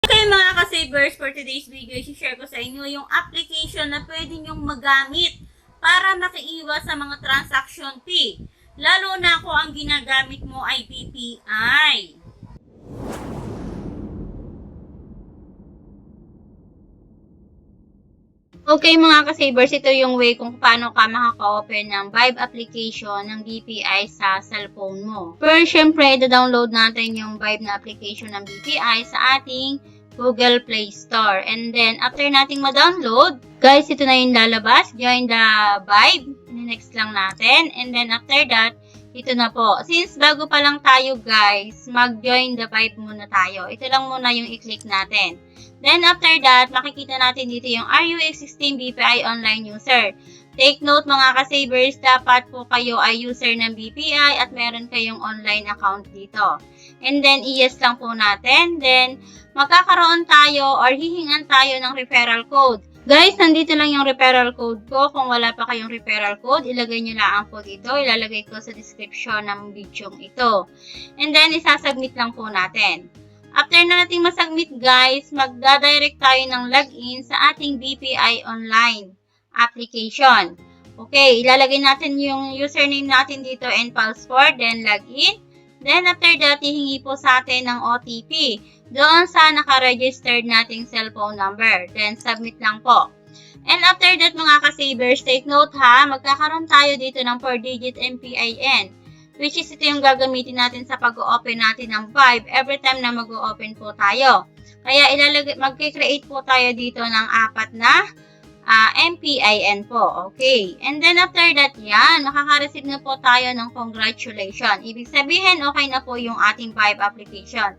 Okay mga ka-savers, for today's video, i-share ko sa inyo yung application na pwede nyong magamit para makaiwas sa mga transaction fee. Lalo na kung ang ginagamit mo ay BPI. Okay mga ka-savers, ito yung way kung paano ka makaka-open ng Vibe application ng BPI sa cellphone mo. First, syempre, download natin yung Vibe na application ng BPI sa ating Google Play Store. And then, after nating ma-download, guys, ito na yung lalabas. Join the Vibe. Next lang natin. And then, after that, ito na po. Since bago pa lang tayo, guys, mag-join the Vibe muna tayo. Ito lang muna yung i-click natin. Then, after that, makikita natin dito yung Are you existing BPI online user? Take note mga ka-savers, dapat po kayo ay user ng BPI at meron kayong online account dito. And then, yes lang po natin. Then, magkakaroon tayo or hihingan tayo ng referral code. Guys, nandito lang yung referral code ko. Kung wala pa kayong referral code, ilagay nyo lang po dito. Ilalagay ko sa description ng video ito. And then, isasubmit lang po natin. After na natin masubmit, guys, magdadirect tayo ng login sa ating BPI online application. Okay, ilalagay natin yung username natin dito and password, then login. Then, after that, hihingi po sa atin ng OTP doon sa naka-registered nating cellphone number. Then, submit lang po. And after that, mga ka-savers, take note ha, magkakaroon tayo dito ng 4-digit MPIN, which is ito yung gagamitin natin sa pag-open natin ng Vibe every time na mag-open po tayo. Kaya, mag-create po tayo dito ng 4 na MPIN po. Okay. And then, after that, yan, makaka-receive na po tayo ng congratulations. Ibig sabihin, okay na po yung ating Vibe application.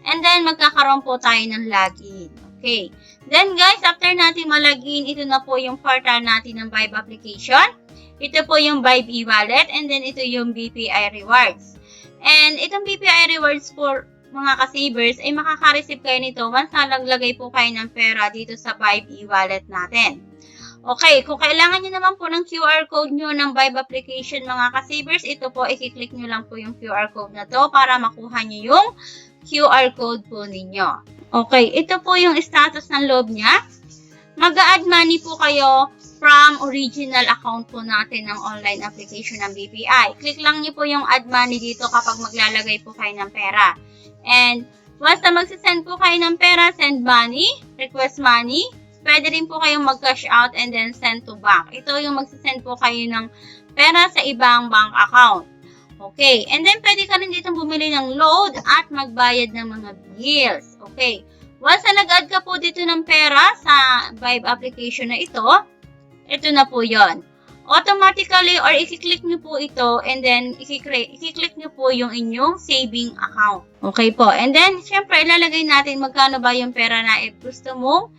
And then, magkakaroon po tayo ng login. Okay. Then, guys, after natin malagin, ito na po yung portal natin ng Vibe application. Ito po yung Vibe e-wallet. And then, ito yung BPI rewards. And itong BPI rewards for mga ka-savers, ay makaka-receive kayo nito once naglagay po kayo ng pera dito sa Vibe e-wallet natin. Okay, kung kailangan nyo naman po ng QR code nyo ng Vibe application mga ka-savers, ito po, i-click nyo lang po yung QR code na to para makuha nyo yung QR code po ninyo. Okay, ito po yung status ng loob niya. Mag-a-add money po kayo from original account po natin ng online application ng BPI. Click lang nyo po yung add money dito kapag maglalagay po kayo ng pera. And once na magsisend po kayo ng pera, send money, request money, pwede rin po kayong mag-cash out and then send to bank. Ito yung magsisend po kayo ng pera sa ibang bank account. Okay, and then pwede ka rin dito bumili ng load at magbayad ng mga bills. Okay, once na nag-add ka po dito ng pera sa Vibe application na ito na po yon. Automatically or i-click nyo po ito and then i-click nyo po yung inyong saving account. Okay po. And then, syempre, ilalagay natin magkano ba yung pera na gusto mong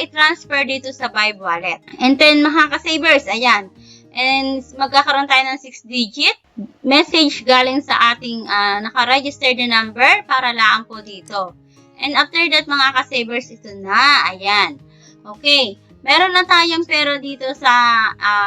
i-transfer dito sa Vibe wallet. And then, mga ka-savers, ayan. And magkakaroon tayo ng 6-digit message galing sa ating naka-registered na number para lang po dito. And after that, mga ka-savers, ito na. Ayan. Okay. Meron na tayong pera dito sa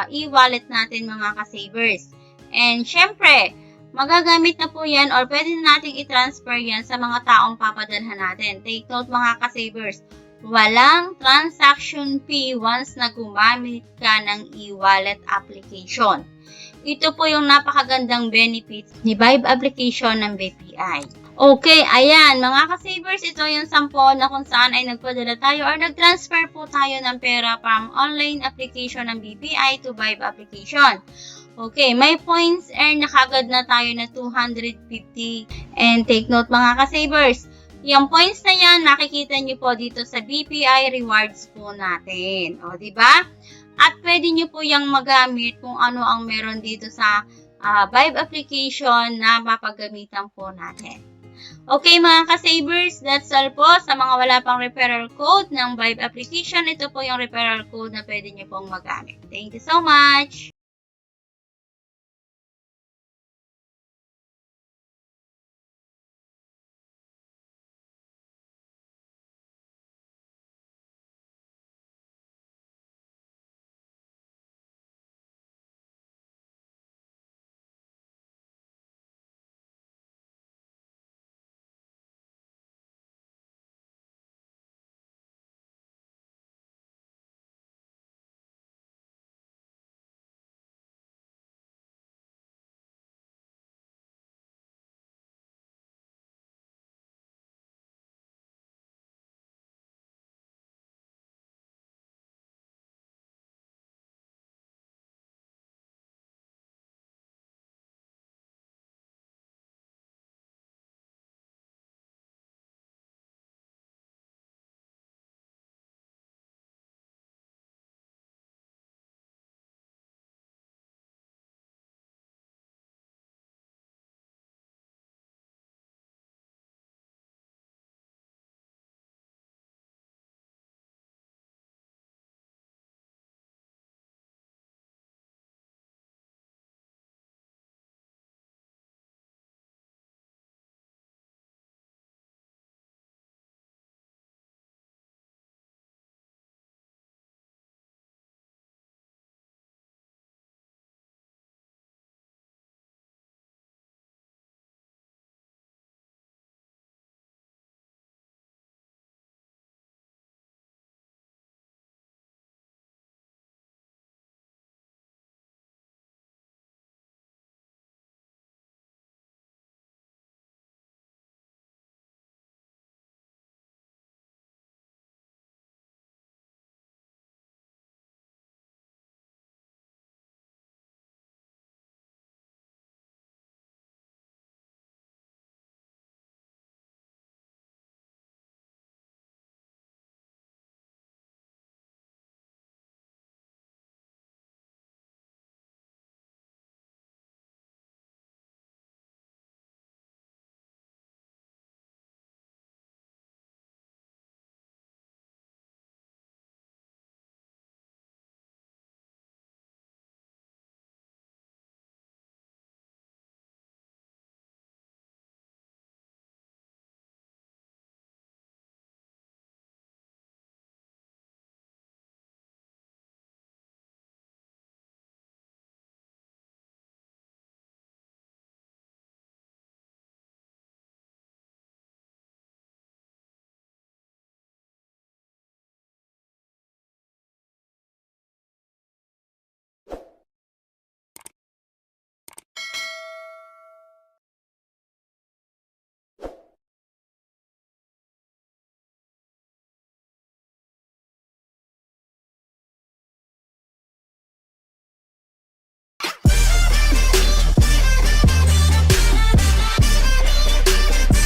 e-wallet natin mga ka-savers. And syempre, magagamit na po yan or pwede na nating i-transfer yan sa mga taong papadalhan natin. Take note mga ka-savers, walang transaction fee once na gumamit ka ng e-wallet application. Ito po yung napakagandang benefits ni Vibe application ng BPI. Okay, ayan, mga ka-savers, ito yung sample na kung saan ay nagpadala tayo or nag-transfer po tayo ng pera from online application ng BPI to Vibe application. Okay, may points earn na kagad na tayo na 250. And take note mga ka-savers, yung points na yan, makikita nyo po dito sa BPI rewards po natin. O, diba? At pwede nyo po yung magamit kung ano ang meron dito sa Vibe application na mapagamitan po natin. Okay mga ka-savers, that's all po. Sa mga wala pang referral code ng Vibe application, ito po yung referral code na pwede nyo pong magamit. Thank you so much!